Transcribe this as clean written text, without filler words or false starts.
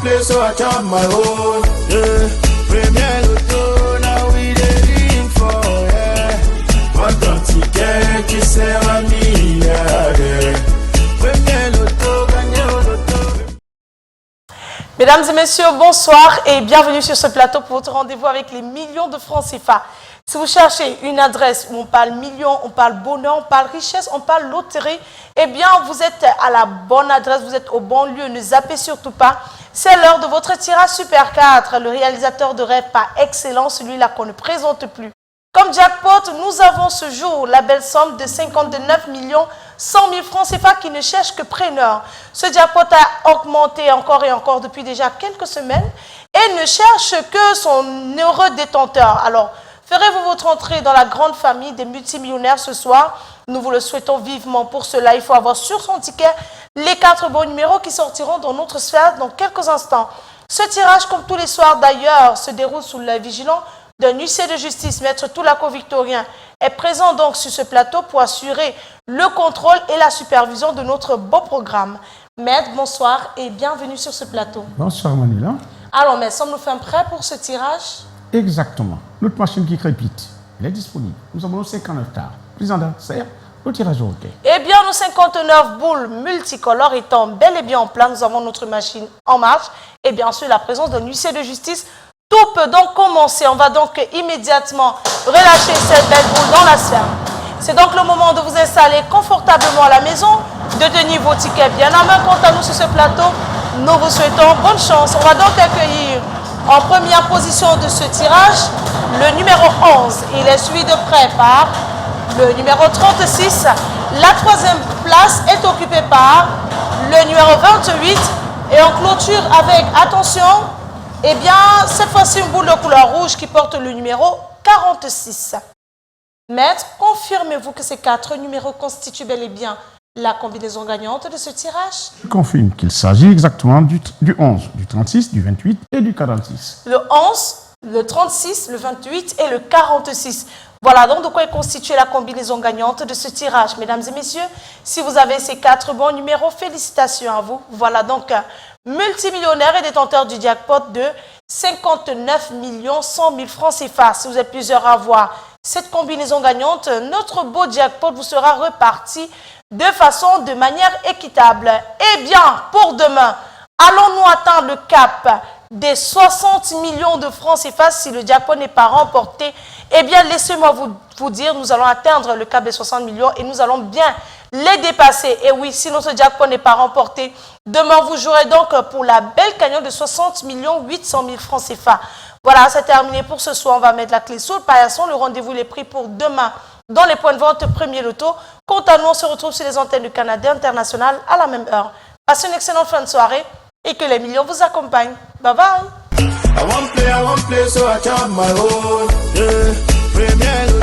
play, so I chop my own. Yeah. Premier Lotto, now we dey for, yeah. What don't you get, you say I need, yeah. Premier Lotto, gagné au Lotto. Mesdames et messieurs, bonsoir et bienvenue sur ce plateau pour votre rendez-vous avec les millions de francs CFA. Si vous cherchez une adresse où on parle millions, on parle bonheur, on parle richesse, on parle loterie, eh bien, vous êtes à la bonne adresse, vous êtes au bon lieu, ne zappez surtout pas. C'est l'heure de votre tirage Super 4, le réalisateur de rêve par excellence, celui-là qu'on ne présente plus. Comme jackpot, nous avons ce jour la belle somme de 59 100 000 francs CFA qui ne cherche que preneur. Ce jackpot a augmenté encore et encore depuis déjà quelques semaines et ne cherche que son heureux détenteur. Alors, ferez-vous votre entrée dans la grande famille des multimillionnaires ce soir? Nous vous le souhaitons vivement. Pour cela, il faut avoir sur son ticket les 4 bons numéros qui sortiront dans notre sphère dans quelques instants. Ce tirage, comme tous les soirs d'ailleurs, se déroule sous la vigilance d'un huissier de justice, Maître Toulako Victorien, est présent donc sur ce plateau pour assurer le contrôle et la supervision de notre beau programme. Maître, bonsoir et bienvenue sur ce plateau. Bonsoir Manila. Alors, Maître, sommes-nous fin prêts pour ce tirage? Exactement. Notre machine qui crépite, elle est disponible. Nous avons 59 quarts. Président, c'est le tirage au hockey. Eh bien, nos 59 boules multicolores étant bel et bien en place, nous avons notre machine en marche et bien sûr la présence d'un huissier de justice. Tout peut donc commencer. On va donc immédiatement relâcher cette belle boule dans la sphère. C'est donc le moment de vous installer confortablement à la maison, de tenir vos tickets bien en main. Quant à nous sur ce plateau, nous vous souhaitons bonne chance. On va donc accueillir en première position de ce tirage le numéro 11. Il est suivi de près par le numéro 36. La troisième place est occupée par le numéro 28. Et on clôture avec, attention, eh bien, cette fois-ci, une boule de couleur rouge qui porte le numéro 46. Maître, confirmez-vous que ces 4 numéros constituent bel et bien la combinaison gagnante de ce tirage? Je confirme qu'il s'agit exactement du 11, du 36, du 28 et du 46. Le 11, le 36, le 28 et le 46. Voilà donc de quoi est constituée la combinaison gagnante de ce tirage. Mesdames et messieurs, si vous avez ces 4 bons numéros, félicitations à vous. Voilà donc un multimillionnaire et détenteur du jackpot de 59 100 000 francs CFA. Si vous êtes plusieurs à avoir cette combinaison gagnante, notre beau jackpot vous sera reparti de manière équitable. Eh bien, pour demain, allons-nous atteindre le cap des 60 millions de francs CFA si le jackpot n'est pas remporté? Eh bien, laissez-moi vous dire, nous allons atteindre le cap des 60 millions et nous allons bien les dépasser. Et oui, si notre jackpot n'est pas remporté, demain vous jouerez donc pour la belle cagnotte de 60 800 000 francs CFA. Voilà, c'est terminé pour ce soir. On va mettre la clé sous le paillasson. Le rendez-vous est pris pour demain dans les points de vente Premier Loto. Quant à nous, on se retrouve sur les antennes du Canada International à la même heure. Passez une excellente fin de soirée et que les millions vous accompagnent. Bye bye. I won't play, so I chop my own. Yeah. Premier